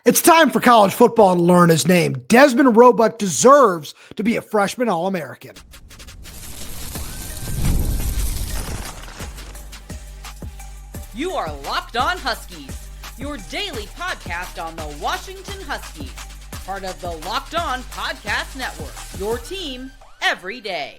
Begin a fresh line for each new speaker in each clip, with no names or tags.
It's time for college football to learn his name. Dezmen Roebuck deserves to be a freshman All-American.
You are Locked On Huskies, your daily podcast on the Washington Huskies, part of the Locked On Podcast Network, your team every day.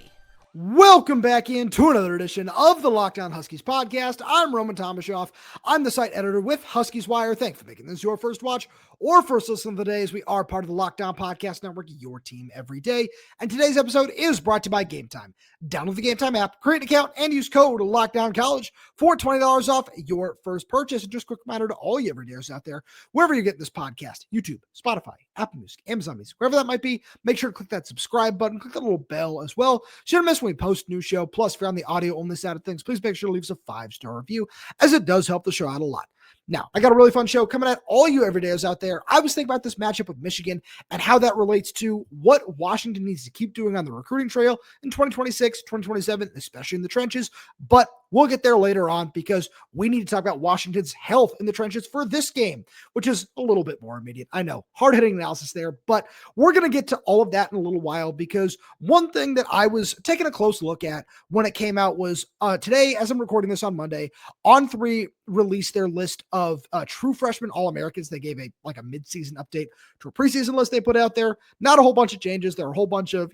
Welcome back into another edition of the Locked On Huskies podcast. I'm Roman Tomashoff. I'm the site editor with Huskies Wire. Thanks for making this your first watch or first listen of the day, as we are part of the Locked On Podcast Network, your team every day. And today's episode is brought to you by Game Time. Download the Game Time app, create an account, and use code LOCKDOWNCollege for $20 off your first purchase. And just a quick reminder to all you everydayers out there, wherever you get this podcast, YouTube, Spotify, Apple Music, Amazon Music, wherever that might be, make sure to click that subscribe button, click that little bell as well. So you don't miss when we post a new show. Plus, if you're on the audio only side of things, please make sure to leave us a 5-star review, as it does help the show out a lot. Now, I got a really fun show coming at all you everydayers out there. I was thinking about this matchup with Michigan and how that relates to what Washington needs to keep doing on the recruiting trail in 2026, 2027, especially in the trenches. But we'll get there later on because we need to talk about Washington's health in the trenches for this game, which is a little bit more immediate. I know, hard-hitting analysis there, but we're going to get to all of that in a little while because one thing that I was taking a close look at when it came out was today, as I'm recording this on Monday, On3 released their list of true freshman All-Americans. They gave a mid-season update to a preseason list they put out there. Not a whole bunch of changes. There are a whole bunch of,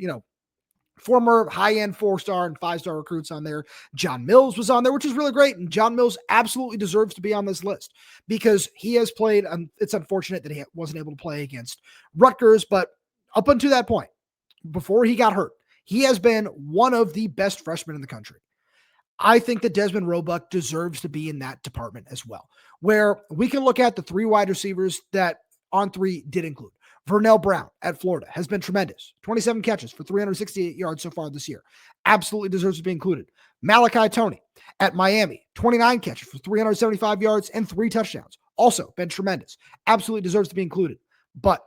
former high-end 4-star and 5-star recruits on there. John Mills was on there, which is really great. And John Mills absolutely deserves to be on this list because he has played. It's unfortunate that he wasn't able to play against Rutgers, but up until that point, before he got hurt, he has been one of the best freshmen in the country. I think that Dezmen Roebuck deserves to be in that department as well, where we can look at the 3 wide receivers that On3 did include. Vernell Brown at Florida has been tremendous. 27 catches for 368 yards so far this year. Absolutely deserves to be included. Malachi Toney at Miami, 29 catches for 375 yards and 3 touchdowns. Also been tremendous. Absolutely deserves to be included. But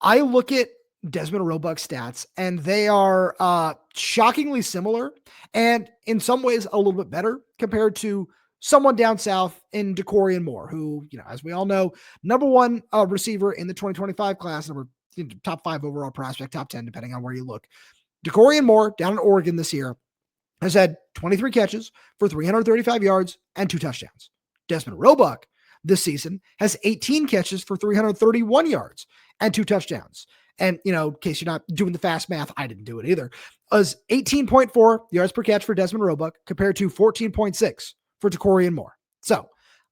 I look at Dezmen Roebuck's stats, and they are shockingly similar and in some ways a little bit better compared to someone down south in Dakorien Moore, who, as we all know, number 1 receiver in the 2025 class, top 5 overall prospect, top 10, depending on where you look. Dakorien Moore down in Oregon this year has had 23 catches for 335 yards and 2 touchdowns. Dezmen Roebuck this season has 18 catches for 331 yards and 2 touchdowns. And, in case you're not doing the fast math, I didn't do it either, was 18.4 yards per catch for Dezmen Roebuck compared to 14.6 for Dakorien Moore. So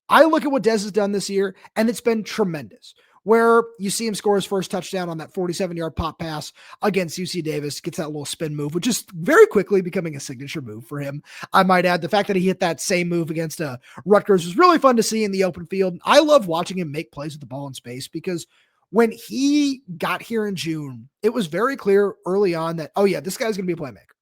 I look at what Dez has done this year, and it's been tremendous. Where you see him score his first touchdown on that 47-yard pop pass against UC Davis, gets that little spin move, which is very quickly becoming a signature move for him. I might add the fact that he hit that same move against Rutgers was really fun to see in the open field. I love watching him make plays with the ball in space because when he got here in June, it was very clear early on that, this guy's going to be a playmaker.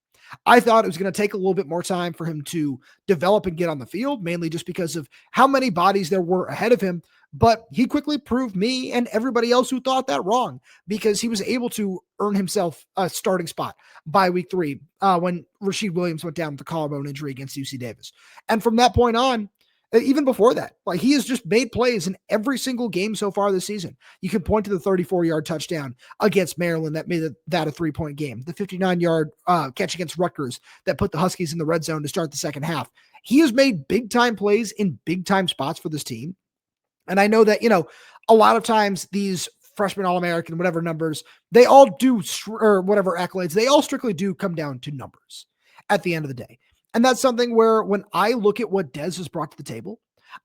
I thought it was going to take a little bit more time for him to develop and get on the field, mainly just because of how many bodies there were ahead of him. But he quickly proved me and everybody else who thought that wrong because he was able to earn himself a starting spot by week 3 when Rashid Williams went down with the collarbone injury against UC Davis. And from that point on, even before that, he has just made plays in every single game so far this season. You can point to the 34-yard touchdown against Maryland that made that a 3-point game, the 59-yard catch against Rutgers that put the Huskies in the red zone to start the second half. He has made big-time plays in big-time spots for this team. And I know that, a lot of times these freshman All-American, whatever numbers, they all do, or whatever accolades, they all strictly do come down to numbers at the end of the day. And that's something where when I look at what Dez has brought to the table,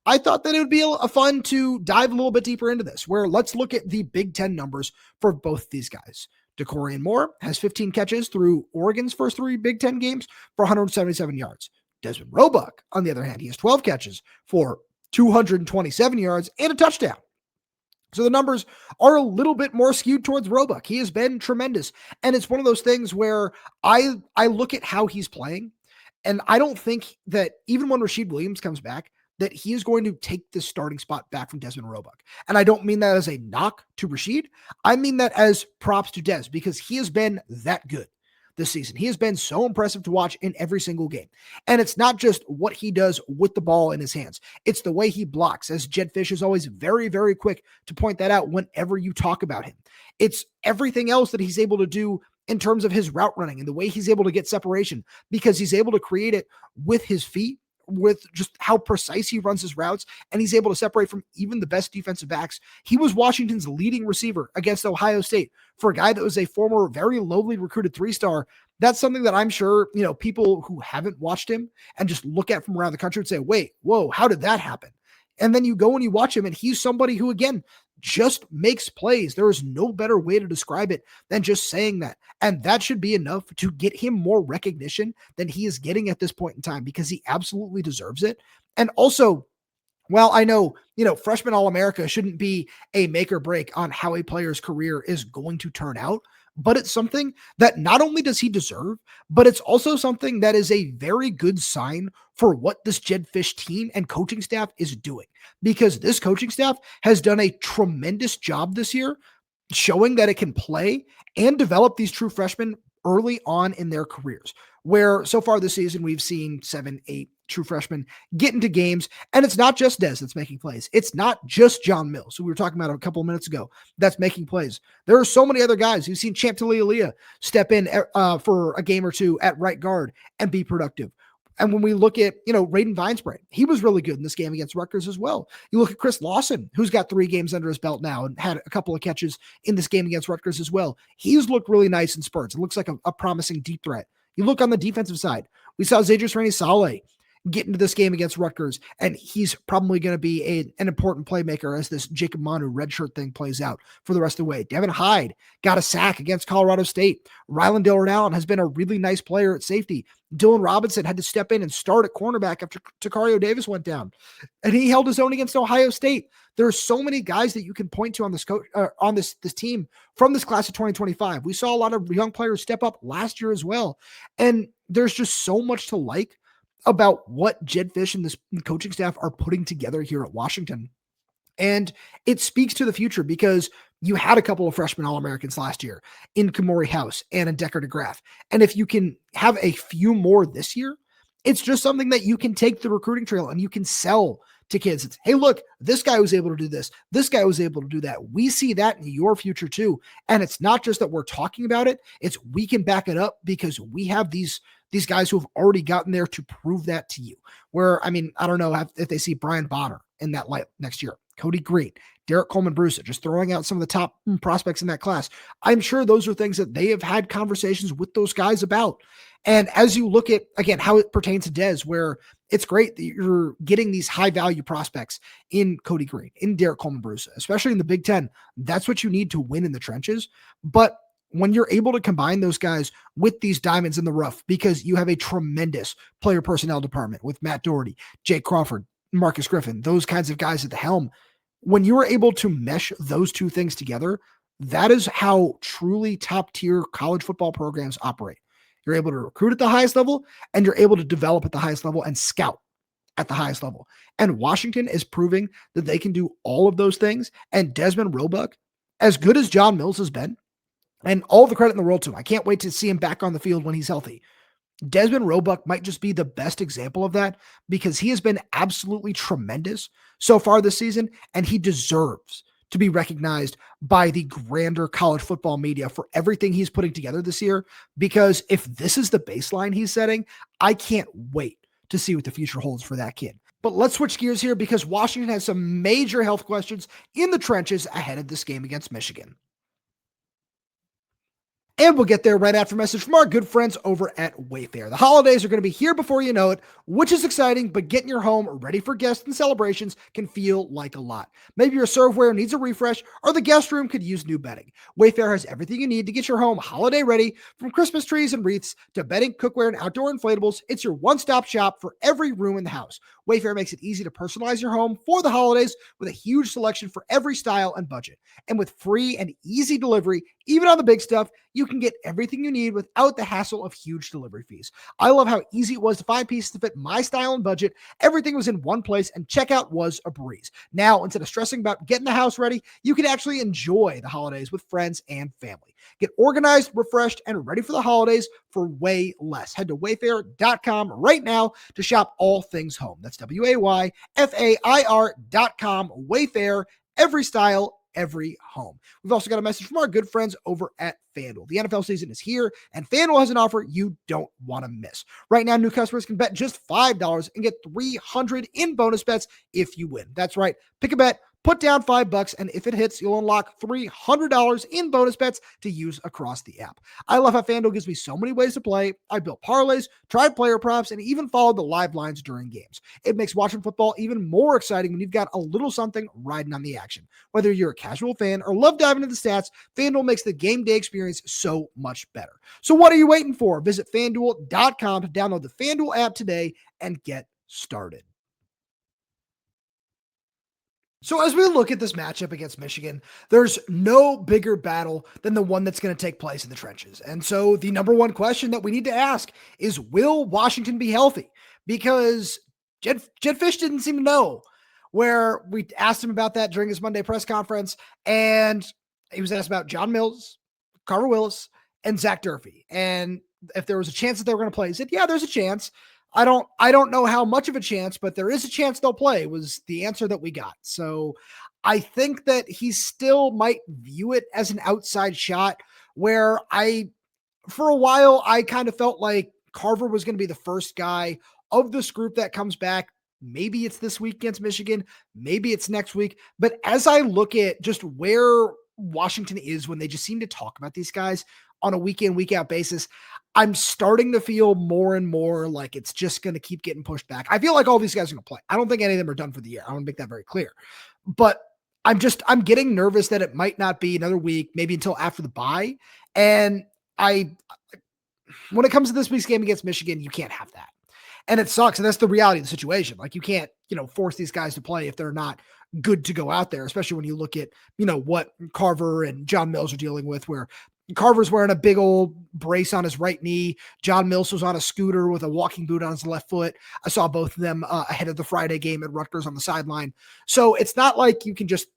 I thought that it would be a fun to dive a little bit deeper into this, where let's look at the Big Ten numbers for both these guys. Dakorien Moore has 15 catches through Oregon's first 3 Big Ten games for 177 yards. Dezmen Roebuck, on the other hand, he has 12 catches for 227 yards and a touchdown. So the numbers are a little bit more skewed towards Roebuck. He has been tremendous. And it's one of those things where I look at how he's playing, and I don't think that even when Rashid Williams comes back, that he is going to take the starting spot back from Dezmen Roebuck. And I don't mean that as a knock to Rashid. I mean that as props to Dez because he has been that good. this season. He has been so impressive to watch in every single game. And it's not just what he does with the ball in his hands. It's the way he blocks, as Jedd Fisch is always very, very quick to point that out whenever you talk about him. It's everything else that he's able to do in terms of his route running and the way he's able to get separation, because he's able to create it with his feet, with just how precise he runs his routes, and he's able to separate from even the best defensive backs. He was Washington's leading receiver against Ohio State. For a guy that was a former, very lowly recruited 3-star, that's something that I'm sure, people who haven't watched him and just look at from around the country would say, wait, whoa, how did that happen? And then you go and you watch him, and he's somebody who, again, just makes plays. There is no better way to describe it than just saying that. And that should be enough to get him more recognition than he is getting at this point in time, because he absolutely deserves it. And also, well, I know, freshman All-America shouldn't be a make or break on how a player's career is going to turn out, but it's something that not only does he deserve, but it's also something that is a very good sign for what this Jedd Fisch team and coaching staff is doing, because this coaching staff has done a tremendous job this year showing that it can play and develop these true freshmen early on in their careers, where so far this season we've seen 7, 8 true freshmen get into games. And it's not just Dez that's making plays. It's not just John Mills, who we were talking about a couple of minutes ago, that's making plays. There are so many other guys. You've seen Champ Talialia step in for a game or two at right guard and be productive. And when we look at, Raiden Vinesbrain, he was really good in this game against Rutgers as well. You look at Chris Lawson, who's got 3 games under his belt now and had a couple of catches in this game against Rutgers as well. He's looked really nice in spurts. It looks like a promising deep threat. You look on the defensive side, we saw Zadrius Rainey-Saleh get into this game against Rutgers, and he's probably going to be an important playmaker as this Jacob Manu redshirt thing plays out for the rest of the way. Devin Hyde got a sack against Colorado State. Ryland Dillard-Allen has been a really nice player at safety. Dylan Robinson had to step in and start at cornerback after Takario Davis went down, and he held his own against Ohio State. There are so many guys that you can point to on this this team from this class of 2025. We saw a lot of young players step up last year as well, and there's just so much to like about what Jedd Fisch and this coaching staff are putting together here at Washington. And it speaks to the future, because you had a couple of freshman All-Americans last year in Kamori House and in Decker DeGraff. And if you can have a few more this year, it's just something that you can take the recruiting trail and you can sell to kids. It's, hey, look, this guy was able to do this. This guy was able to do that. We see that in your future too. And it's not just that we're talking about it. It's we can back it up because we have these guys who have already gotten there to prove that to you. Where, I mean, I don't know if they see Brian Bonner in that light next year, Cody Green, Derek Coleman-Brusa, just throwing out some of the top prospects in that class. I'm sure those are things that they have had conversations with those guys about. And as you look at, again, how it pertains to Dez, where it's great that you're getting these high-value prospects in Cody Green, in Derek Coleman-Brusa, especially in the Big Ten. That's what you need to win in the trenches. But when you're able to combine those guys with these diamonds in the rough, because you have a tremendous player personnel department with Matt Doherty, Jake Crawford, Marcus Griffin, those kinds of guys at the helm, when you're able to mesh those two things together, that is how truly top-tier college football programs operate. You're able to recruit at the highest level, and you're able to develop at the highest level and scout at the highest level. And Washington is proving that they can do all of those things. And Dezmen Roebuck, as good as John Mills has been, and all the credit in the world to him, I can't wait to see him back on the field when he's healthy. Dezmen Roebuck might just be the best example of that, because he has been absolutely tremendous so far this season, and he deserves to be recognized by the grander college football media for everything he's putting together this year. Because if this is the baseline he's setting, I can't wait to see what the future holds for that kid. But let's switch gears here, because Washington has some major health questions in the trenches ahead of this game against Michigan. And we'll get there right after a message from our good friends over at Wayfair. The holidays are going to be here before you know it, which is exciting, but getting your home ready for guests and celebrations can feel like a lot. Maybe your serveware needs a refresh, or the guest room could use new bedding. Wayfair has everything you need to get your home holiday ready, from Christmas trees and wreaths to bedding, cookware, and outdoor inflatables. It's your one-stop shop for every room in the house. Wayfair makes it easy to personalize your home for the holidays with a huge selection for every style and budget. And with free and easy delivery Even on the big stuff, you can get everything you need without the hassle of huge delivery fees. I love how easy it was to find pieces to fit my style and budget. Everything was in one place, and checkout was a breeze. Now, instead of stressing about getting the house ready, you can actually enjoy the holidays with friends and family. Get organized, refreshed, and ready for the holidays for way less. Head to wayfair.com right now to shop all things home. That's WAYFAIR.com. Wayfair, every style, every home. We've also got a message from our good friends over at FanDuel. The NFL season is here, and FanDuel has an offer you don't want to miss. Right now, new customers can bet just $5 and get $300 in bonus bets if you win. That's right. Pick a bet, put down $5, and if it hits, you'll unlock $300 in bonus bets to use across the app. I love how FanDuel gives me so many ways to play. I built parlays, tried player props, and even followed the live lines during games. It makes watching football even more exciting when you've got a little something riding on the action. Whether you're a casual fan or love diving into the stats, FanDuel makes the game day experience so much better. So what are you waiting for? Visit FanDuel.com to download the FanDuel app today and get started. So as we look at this matchup against Michigan, there's no bigger battle than the one that's going to take place in the trenches. And so the number one question that we need to ask is, will Washington be healthy? Because Jed Fish didn't seem to know, where we asked him about that during his Monday press conference. And he was asked about John Mills, Carver Willis, and Zach Durfee. And if there was a chance that they were going to play, he said, yeah, there's a chance. I don't know how much of a chance, but there is a chance they'll play, was the answer that we got. So I think that he still might view it as an outside shot, where for a while, I kind of felt like Carver was going to be the first guy of this group that comes back. Maybe it's this week against Michigan. Maybe it's next week. But as I look at just where Washington is when they just seem to talk about these guys on a week in, week out basis, I'm starting to feel more and more like it's just going to keep getting pushed back. I feel like all these guys are going to play. I don't think any of them are done for the year. I want to make that very clear. But I'm getting nervous that it might not be another week, maybe until after the bye. And when it comes to this week's game against Michigan, you can't have that. And it sucks. And that's the reality of the situation. Like, you can't, force these guys to play if they're not good to go out there, especially when you look at, what Carver and John Mills are dealing with, where Carver's wearing a big old brace on his right knee. John Mills was on a scooter with a walking boot on his left foot. I saw both of them ahead of the Friday game at Rutgers on the sideline. So it's not like you can just,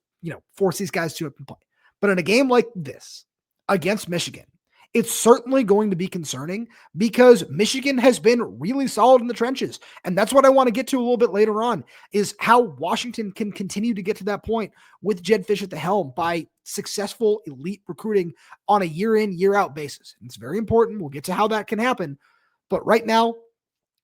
force these guys to play. But in a game like this against Michigan, it's certainly going to be concerning, because Michigan has been really solid in the trenches. And that's what I want to get to a little bit later on, is how Washington can continue to get to that point with Jed Fish at the helm by successful elite recruiting on a year in, year out basis. And it's very important. We'll get to how that can happen. But right now,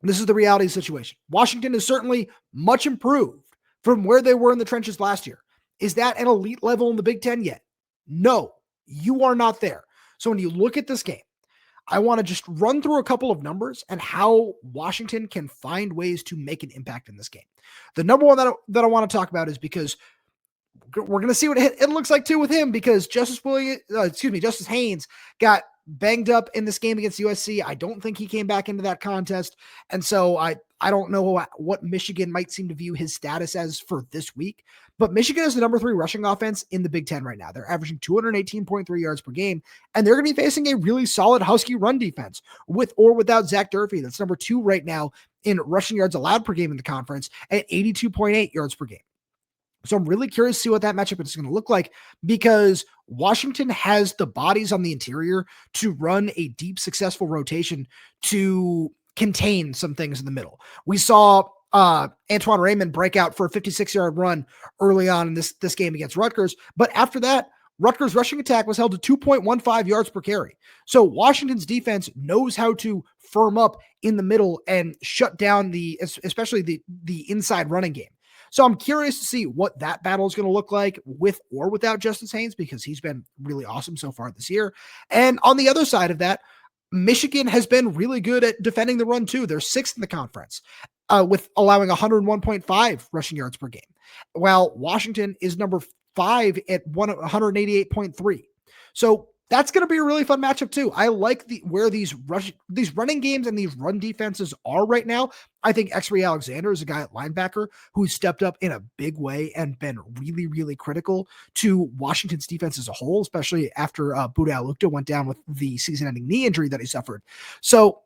this is the reality of the situation. Washington is certainly much improved from where they were in the trenches last year. Is that an elite level in the Big Ten yet? No, you are not there. So when you look at this game, I want to just run through a couple of numbers and how Washington can find ways to make an impact in this game. The number one that I want to talk about is because we're going to see what it looks like too with him, because Justice Haynes got banged up in this game against USC. I don't think he came back into that contest. And so I don't know what Michigan might seem to view his status as for this week, but Michigan is the number 3 rushing offense in the Big Ten right now. They're averaging 218.3 yards per game, and they're going to be facing a really solid Husky run defense with or without Zach Durfee. That's number 2 right now in rushing yards allowed per game in the conference at 82.8 yards per game. So I'm really curious to see what that matchup is going to look like, because Washington has the bodies on the interior to run a deep, successful rotation to contain some things in the middle. We saw Antoine Raymond break out for a 56-yard run early on in this game against Rutgers. But after that, Rutgers' rushing attack was held to 2.15 yards per carry. So Washington's defense knows how to firm up in the middle and shut down especially the inside running game. So I'm curious to see what that battle is going to look like with or without Justice Haynes, because he's been really awesome so far this year. And on the other side of that, Michigan has been really good at defending the run too. They're 6th in the conference with allowing 101.5 rushing yards per game, while Washington is number 5 at 188.3. So That's going to be a really fun matchup too. I like where these running games and these run defenses are right now. I think X-Ray Alexander is a guy at linebacker who's stepped up in a big way and been really, really critical to Washington's defense as a whole, especially after Buda Alukta went down with the season-ending knee injury that he suffered. So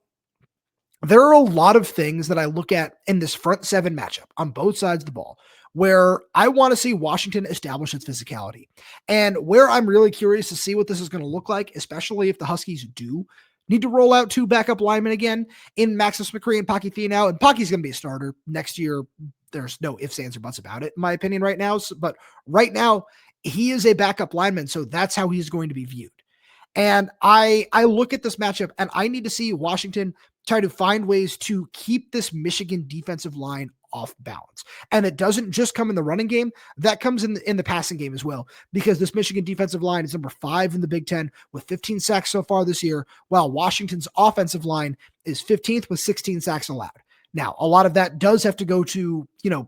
there are a lot of things that I look at in this front seven matchup on both sides of the ball where I want to see Washington establish its physicality, and where I'm really curious to see what this is going to look like, especially if the Huskies do need to roll out two backup linemen again in Maximus McCree and Paki Finau. And Paki's going to be a starter next year. There's no ifs, ands, or buts about it, in my opinion, right now. But right now, he is a backup lineman, so that's how he's going to be viewed. And I look at this matchup, and I need to see Washington try to find ways to keep this Michigan defensive line off balance. And it doesn't just come in the running game, that comes in the passing game as well, because this Michigan defensive line is number 5 in the Big Ten with 15 sacks so far this year, while Washington's offensive line is 15th with 16 sacks allowed. Now, a lot of that does have to go to, you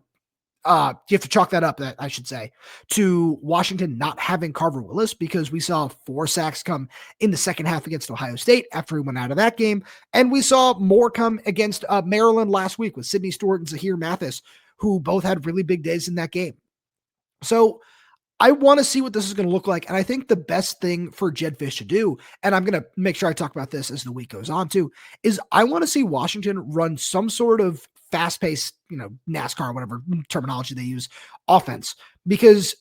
have to chalk that up, that I should say, to Washington not having Carver Willis, because we saw 4 sacks come in the second half against Ohio State after he went out of that game. And we saw more come against Maryland last week with Sidney Stewart and Zahir Mathis, who both had really big days in that game. So I want to see what this is going to look like. And I think the best thing for Jedd Fisch to do, and I'm going to make sure I talk about this as the week goes on too, is I want to see Washington run some sort of fast-paced, NASCAR, whatever terminology they use, offense, because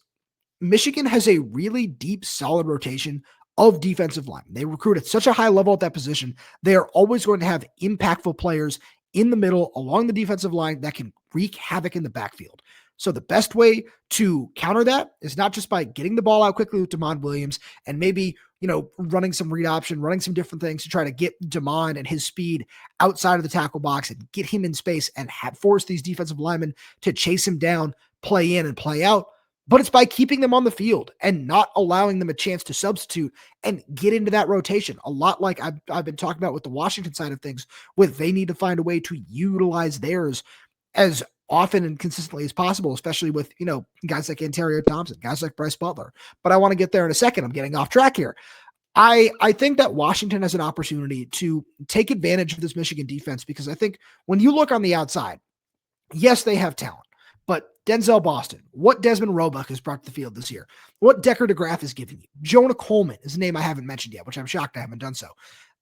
Michigan has a really deep, solid rotation of defensive line. They recruit at such a high level at that position. They are always going to have impactful players in the middle along the defensive line that can wreak havoc in the backfield. So the best way to counter that is not just by getting the ball out quickly with Damon Williams and maybe, running some read option, running some different things to try to get Damon and his speed outside of the tackle box and get him in space and force these defensive linemen to chase him down, play in and play out. But it's by keeping them on the field and not allowing them a chance to substitute and get into that rotation. A lot like I've been talking about with the Washington side of things, with they need to find a way to utilize theirs as often and consistently as possible, especially with, guys like Ontario Thompson, guys like Bryce Butler. But I want to get there in a second. I'm getting off track here. I think that Washington has an opportunity to take advantage of this Michigan defense, because I think when you look on the outside, yes, they have talent, but Denzel Boston, what Dezmen Roebuck has brought to the field this year, what Decker DeGraff is giving you, Jonah Coleman is a name I haven't mentioned yet, which I'm shocked I haven't done so.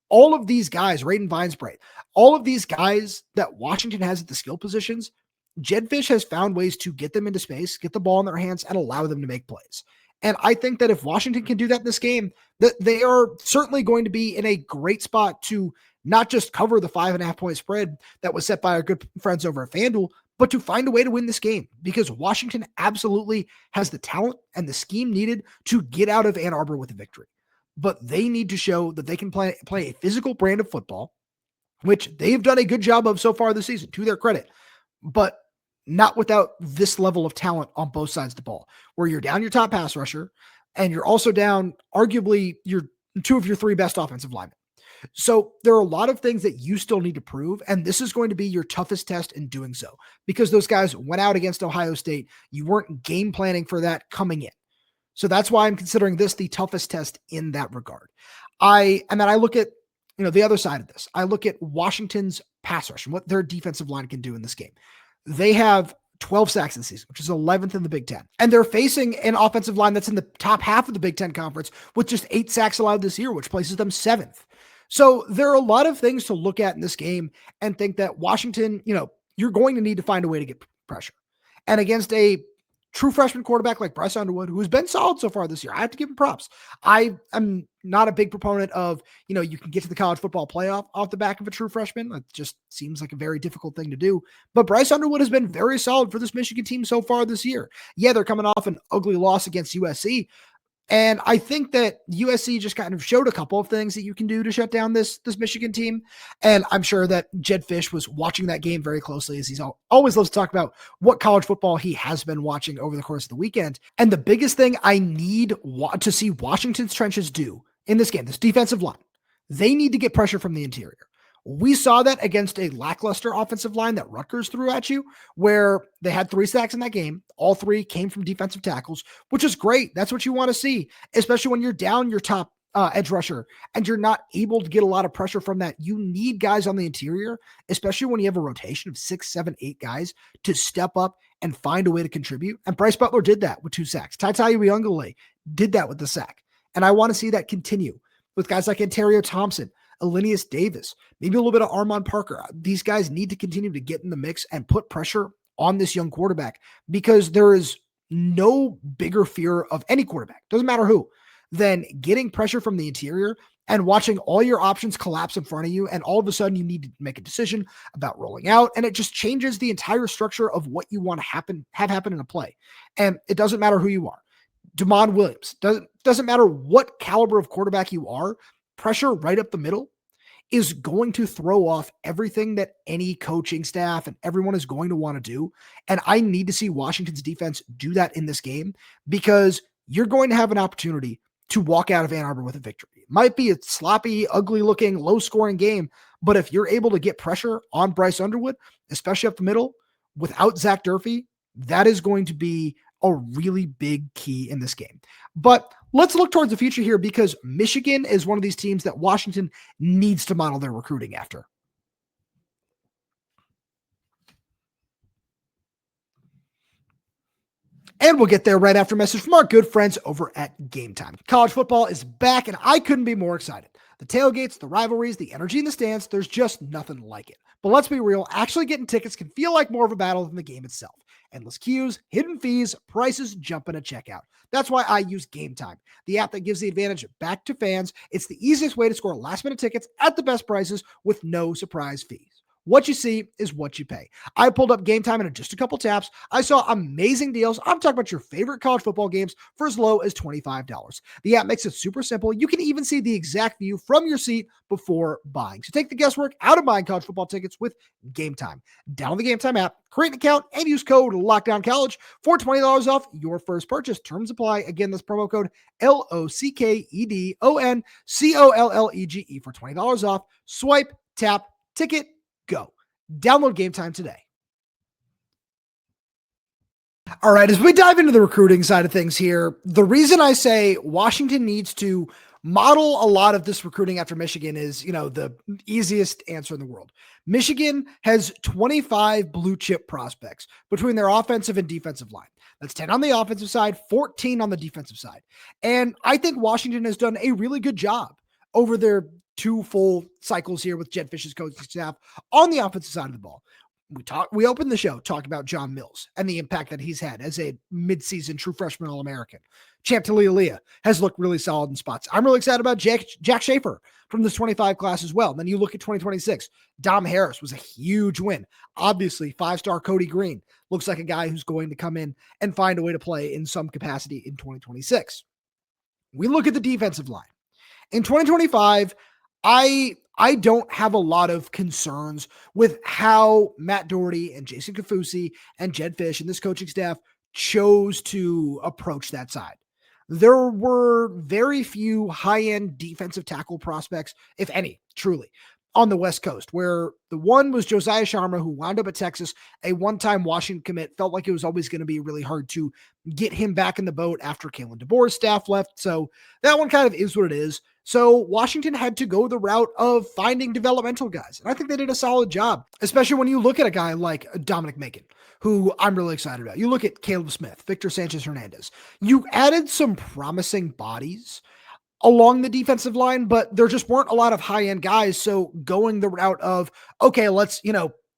All of these guys, Raiden Vinesbraid, all of these guys that Washington has at the skill positions, Jedd Fisch has found ways to get them into space, get the ball in their hands, and allow them to make plays. And I think that if Washington can do that in this game, that they are certainly going to be in a great spot to not just cover the 5.5 point spread that was set by our good friends over at FanDuel, but to find a way to win this game, because Washington absolutely has the talent and the scheme needed to get out of Ann Arbor with a victory. But they need to show that they can play a physical brand of football, which they've done a good job of so far this season, to their credit, but not without this level of talent on both sides of the ball, where you're down your top pass rusher and you're also down arguably your 2 of your 3 best offensive linemen. So there are a lot of things that you still need to prove, and this is going to be your toughest test in doing so, because those guys went out against Ohio State. You weren't game planning for that coming in. So that's why I'm considering this the toughest test in that regard. And then I look at, the other side of this. I look at Washington's pass rush and what their defensive line can do in this game. They have 12 sacks this season, which is 11th in the Big Ten. And they're facing an offensive line that's in the top half of the Big Ten conference with just 8 sacks allowed this year, which places them 7th. So there are a lot of things to look at in this game and think that Washington, you're going to need to find a way to get pressure. And against a true freshman quarterback like Bryce Underwood, who's been solid so far this year, I have to give him props. I am not a big proponent of, you can get to the college football playoff off the back of a true freshman. It just seems like a very difficult thing to do. But Bryce Underwood has been very solid for this Michigan team so far this year. Yeah, they're coming off an ugly loss against USC. And I think that USC just kind of showed a couple of things that you can do to shut down this Michigan team. And I'm sure that Jedd Fisch was watching that game very closely, as he's always loves to talk about what college football he has been watching over the course of the weekend. And the biggest thing I need to see Washington's trenches do in this game, this defensive line, they need to get pressure from the interior. We saw that against a lackluster offensive line that Rutgers threw at you, where they had 3 sacks in that game. All 3 came from defensive tackles, which is great. That's what you want to see, especially when you're down your top edge rusher, and you're not able to get a lot of pressure from that, you need guys on the interior, especially when you have a rotation of 6, 7, 8 guys to step up and find a way to contribute. And Bryce Butler did that with 2 sacks. Taitai Uyunglele did that with the sack. And I want to see that continue with guys like Ontario Thompson, Elinius Davis, maybe a little bit of Armon Parker. These guys need to continue to get in the mix and put pressure on this young quarterback, because there is no bigger fear of any quarterback, doesn't matter who, than getting pressure from the interior and watching all your options collapse in front of you. And all of a sudden you need to make a decision about rolling out. And it just changes the entire structure of what you want to have happen in a play. And it doesn't matter who you are. Damon Williams, doesn't matter what caliber of quarterback you are, pressure right up the middle is going to throw off everything that any coaching staff and everyone is going to want to do. And I need to see Washington's defense do that in this game, because you're going to have an opportunity to walk out of Ann Arbor with a victory. It might be a sloppy, ugly looking, low scoring game, but if you're able to get pressure on Bryce Underwood, especially up the middle, without Zach Durfee, that is going to be a really big key in this game. But let's look towards the future here, because Michigan is one of these teams that Washington needs to model their recruiting after. And we'll get there right after a message from our good friends over at Game Time. College football is back, and I couldn't be more excited. The tailgates, the rivalries, the energy in the stands, there's just nothing like it. But let's be real, actually getting tickets can feel like more of a battle than the game itself. Endless queues, hidden fees, prices jumping at checkout. That's why I use Game Time, the app that gives the advantage back to fans. It's the easiest way to score last-minute tickets at the best prices with no surprise fees. What you see is what you pay. I pulled up Game Time in just a couple taps. I saw amazing deals. I'm talking about your favorite college football games for as low as $25. The app makes it super simple. You can even see the exact view from your seat before buying. So take the guesswork out of buying college football tickets with Game Time. Download the Game Time app, create an account, and use code LOCKDOWNCollege for $20 off your first purchase. Terms apply. Again, this promo code LOCKEDONCOLLEGE for $20 off. Swipe, tap, ticket, go. Download Game Time today. All right, as we dive into the recruiting side of things here, the reason I say Washington needs to model a lot of this recruiting after Michigan is, the easiest answer in the world. Michigan has 25 blue chip prospects between their offensive and defensive line. That's 10 on the offensive side, 14 on the defensive side. And I think Washington has done a really good job over their 2 full cycles here with Jed Fish's coaching staff on the offensive side of the ball. We opened the show talking about John Mills and the impact that he's had as a midseason true freshman All-American. Champ Talia has looked really solid in spots. I'm really excited about Jack Schaefer from this 25 class as well. And then you look at 2026, Dom Harris was a huge win. Obviously, 5-star Cody Green looks like a guy who's going to come in and find a way to play in some capacity in 2026. We look at the defensive line. In 2025, I don't have a lot of concerns with how Matt Doherty and Jason Kafusi and Jed Fish and this coaching staff chose to approach that side. There were very few high-end defensive tackle prospects, if any, truly, on the West Coast, where the one was Josiah Sharma, who wound up at Texas, a one-time Washington commit. Felt like it was always going to be really hard to get him back in the boat after Kalen DeBoer's staff left. So that one kind of is what it is. So Washington had to go the route of finding developmental guys. And I think they did a solid job, especially when you look at a guy like Dominic Macon, who I'm really excited about. You look at Caleb Smith, Victor Sanchez Hernandez. You added some promising bodies along the defensive line, but there just weren't a lot of high-end guys. So going the route of, okay, let's,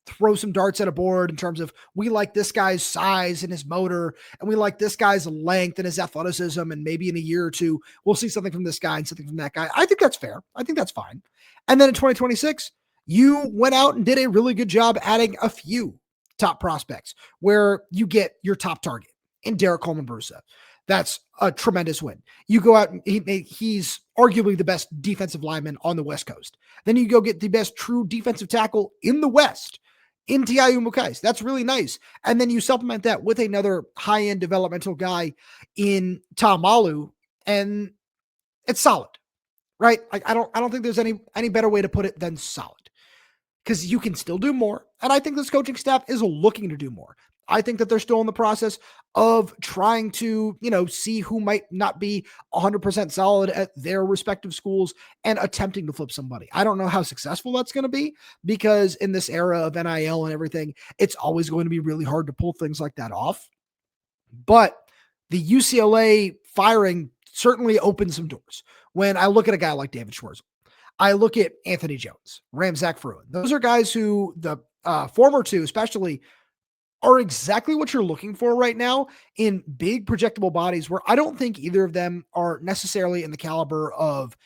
throw some darts at a board in terms of, we like this guy's size and his motor, and we like this guy's length and his athleticism, and maybe in a year or two, we'll see something from this guy and something from that guy. I think that's fair. I think that's fine. And then in 2026, you went out and did a really good job adding a few top prospects where you get your top target in Derek Coleman Brusa. That's a tremendous win. You go out and he's arguably the best defensive lineman on the West Coast. Then you go get the best true defensive tackle in the West in Tiayu Mukais. That's really nice. And then you supplement that with another high-end developmental guy in Tamalu, and it's solid, right? Like I don't think there's any better way to put it than solid, because you can still do more. And I think this coaching staff is looking to do more. I think that they're still in the process of trying to, see who might not be 100% solid at their respective schools and attempting to flip somebody. I don't know how successful that's going to be, because in this era of NIL and everything, it's always going to be really hard to pull things like that off. But the UCLA firing certainly opened some doors. When I look at a guy like David Schwartz, I look at Anthony Jones, Zach Durfee. Those are guys who the former two especially are exactly what you're looking for right now in big projectable bodies, where I don't think either of them are necessarily in the caliber of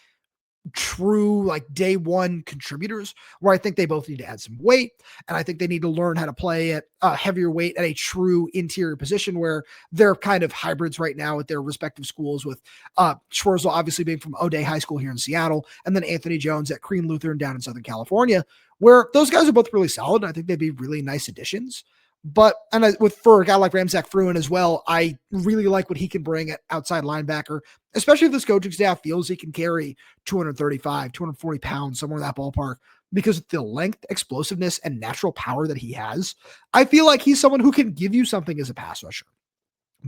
true like day one contributors, where I think they both need to add some weight, and I think they need to learn how to play at a heavier weight at a true interior position, where they're kind of hybrids right now at their respective schools, with Schwarzel obviously being from O'Day High School here in Seattle, and then Anthony Jones at Crean Lutheran down in Southern California, where those guys are both really solid, and I think they'd be really nice additions. But, for a guy like Zach Durfee as well, I really like what he can bring at outside linebacker, especially if this coaching staff feels he can carry 235, 240 pounds, somewhere in that ballpark, because of the length, explosiveness, and natural power that he has. I feel like he's someone who can give you something as a pass rusher.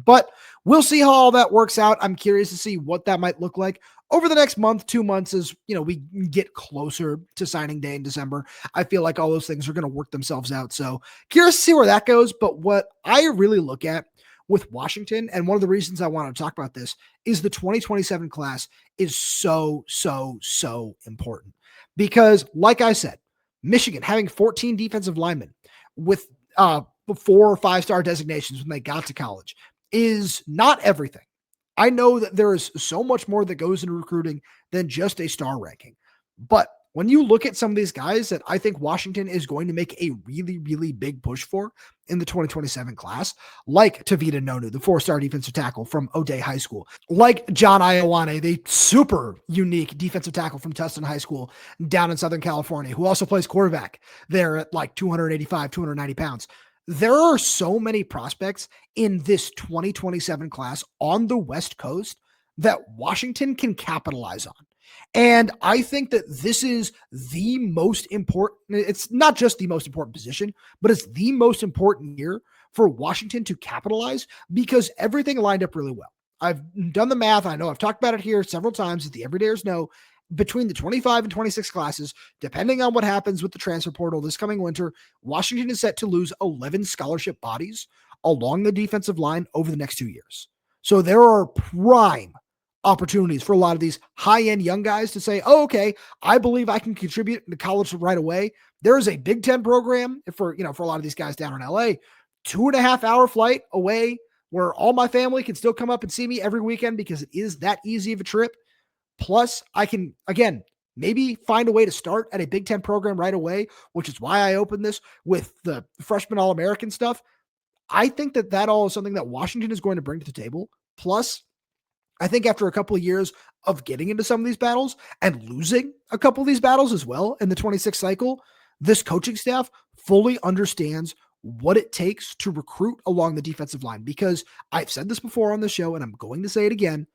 But we'll see how all that works out. I'm curious to see what that might look like over the next month, 2 months, as we get closer to signing day in December. I feel like all those things are going to work themselves out. So curious to see where that goes. But what I really look at with Washington, and one of the reasons I want to talk about this, is the 2027 class is so important. Because like I said, Michigan having 14 defensive linemen with 4 or 5-star designations when they got to college is not everything. I know that there is so much more that goes into recruiting than just a star ranking. But when you look at some of these guys that I think Washington is going to make a really, really big push for in the 2027 class, like Tevita Nonu, the 4-star defensive tackle from O'Day High School, like Jon Ioane, the super unique defensive tackle from Tustin High School down in Southern California, who also plays quarterback there at like 285, 290 pounds. There are so many prospects in this 2027 class on the West Coast that Washington can capitalize on. And I think that this is the most important. It's not just the most important position, but it's the most important year for Washington to capitalize, because everything lined up really well. I've done the math. I know I've talked about it here several times, that the everydayers know. Between the 25 and 26 classes, depending on what happens with the transfer portal this coming winter, Washington is set to lose 11 scholarship bodies along the defensive line over the next 2 years. So there are prime opportunities for a lot of these high-end young guys to say, oh, okay, I believe I can contribute to college right away. There is a Big Ten program for a lot of these guys down in LA, 2.5-hour flight away, where all my family can still come up and see me every weekend because it is that easy of a trip. Plus, I can, again, maybe find a way to start at a Big Ten program right away, which is why I opened this with the freshman All-American stuff. I think that all is something that Washington is going to bring to the table. Plus, I think after a couple of years of getting into some of these battles and losing a couple of these battles as well in the 26 cycle, this coaching staff fully understands what it takes to recruit along the defensive line. Because I've said this before on the show, and I'm going to say it again,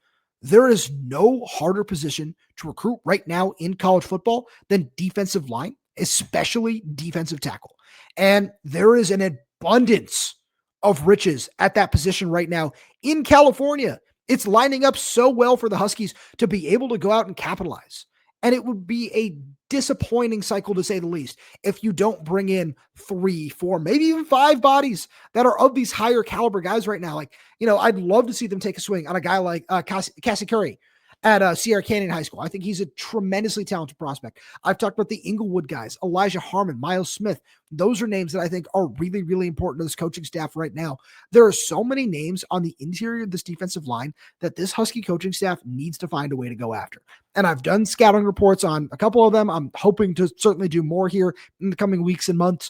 there is no harder position to recruit right now in college football than defensive line, especially defensive tackle. And there is an abundance of riches at that position right now in California. It's lining up so well for the Huskies to be able to go out and capitalize. And it would be a disappointing cycle, to say the least, if you don't bring in 3, 4, maybe even 5 bodies that are of these higher caliber guys right now. Like, I'd love to see them take a swing on a guy like Kasi Currie at Sierra Canyon High School. I think he's a tremendously talented prospect. I've talked about the Inglewood guys, Elija Harmon, Miles Smith. Those are names that I think are really, really important to this coaching staff right now. There are so many names on the interior of this defensive line that this Husky coaching staff needs to find a way to go after. And I've done scouting reports on a couple of them. I'm hoping to certainly do more here in the coming weeks and months.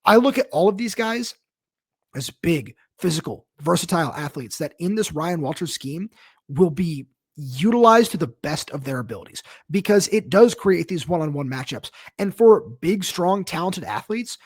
I look at all of these guys as big, physical, versatile athletes that in this Ryan Walters scheme will be utilized to the best of their abilities, because it does create these one-on-one matchups. And for big, strong, talented athletes,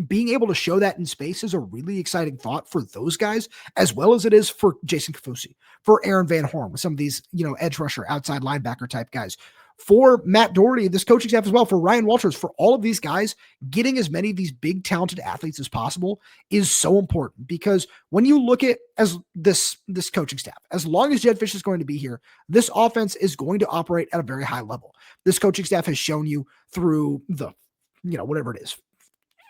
being able to show that in space is a really exciting thought for those guys, as well as it is for Jason Kafusi, for Aaron Van Horn, with some of these, edge rusher, outside linebacker type guys. for Matt Doherty, this coaching staff as well, for Ryan Walters, for all of these guys, getting as many of these big talented athletes as possible is so important, because when you look at as this coaching staff, as long as Jedd Fisch is going to be here, this offense is going to operate at a very high level. This coaching staff has shown you through the, whatever it is,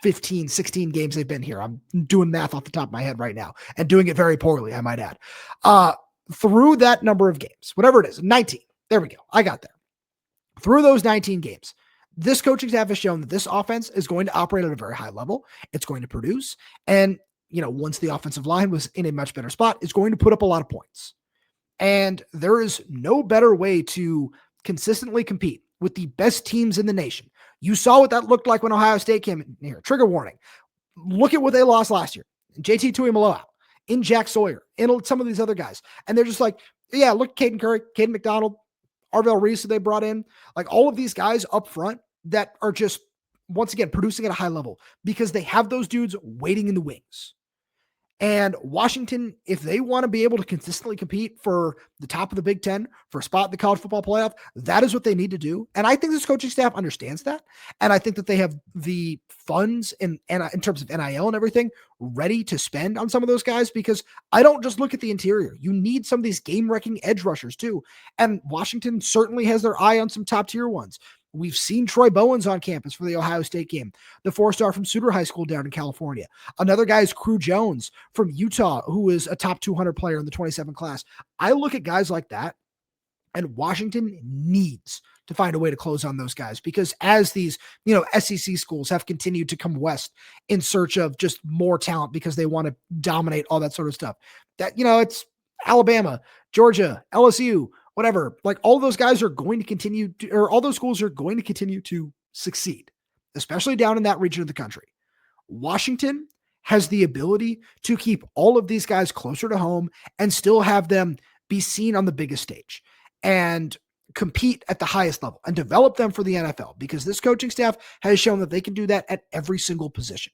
15, 16 games they've been here. I'm doing math off the top of my head right now and doing it very poorly, I might add. Through that number of games, whatever it is, 19. There we go. I got there. Through those 19 games, this coaching staff has shown that this offense is going to operate at a very high level. It's going to produce. And, once the offensive line was in a much better spot, it's going to put up a lot of points. And there is no better way to consistently compete with the best teams in the nation. You saw what that looked like when Ohio State came in here. Trigger warning. Look at what they lost last year. JT Tuimoloau, in Jack Sawyer, in some of these other guys. And they're just like, yeah, look at Caden Curry, Caden McDonald, Arvell Reese, who they brought in, like all of these guys up front that are just, once again, producing at a high level because they have those dudes waiting in the wings. And Washington, if they want to be able to consistently compete for the top of the Big Ten, for a spot in the college football playoff, that is what they need to do. And I think this coaching staff understands that. And I think that they have the funds in terms of NIL and everything ready to spend on some of those guys, because I don't just look at the interior. You need some of these game-wrecking edge rushers too. And Washington certainly has their eye on some top-tier ones. We've seen Troy Bowens on campus for the Ohio State game, the 4-star from Suter High School down in California. Another guy is Krew Jones from Utah, who is a top 200 player in the 27 class. I look at guys like that, and Washington needs to find a way to close on those guys, because as these, SEC schools have continued to come west in search of just more talent because they want to dominate all that sort of stuff, that, it's Alabama, Georgia, LSU, whatever, like all those guys are going to continue to, or all those schools are going to continue to succeed, especially down in that region of the country. Washington has the ability to keep all of these guys closer to home and still have them be seen on the biggest stage and compete at the highest level and develop them for the NFL, because this coaching staff has shown that they can do that at every single position.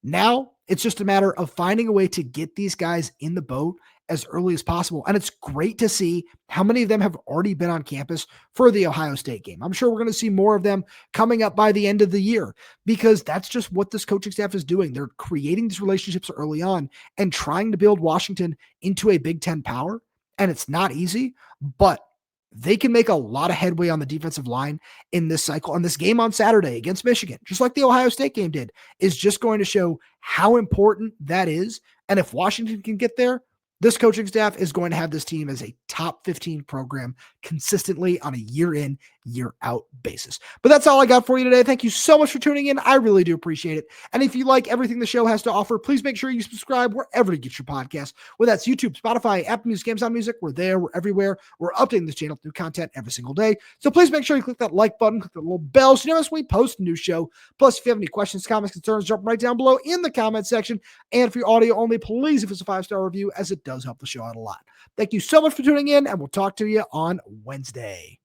Now it's just a matter of finding a way to get these guys in the boat as early as possible. And it's great to see how many of them have already been on campus for the Ohio State game. I'm sure we're going to see more of them coming up by the end of the year, because that's just what this coaching staff is doing. They're creating these relationships early on and trying to build Washington into a Big Ten power. And it's not easy, but they can make a lot of headway on the defensive line in this cycle. And this game on Saturday against Michigan, just like the Ohio State game did, is just going to show how important that is. And if Washington can get there, this coaching staff is going to have this team as a top 15 program consistently on a year in, year out basis. But that's all I got for you today. Thank you so much for tuning in. I really do appreciate it. And if you like everything the show has to offer, please make sure you subscribe wherever you get your podcasts, whether that's YouTube, Spotify, Apple Music, Amazon Music. We're there. We're everywhere. We're updating this channel with new content every single day. So please make sure you click that like button, click the little bell so you know when we post a new show. Plus, if you have any questions, comments, concerns, drop them right down below in the comment section. And for your audio only, please give us a 5-star review, as it does help the show out a lot. Thank you so much for tuning in, and we'll talk to you on Wednesday.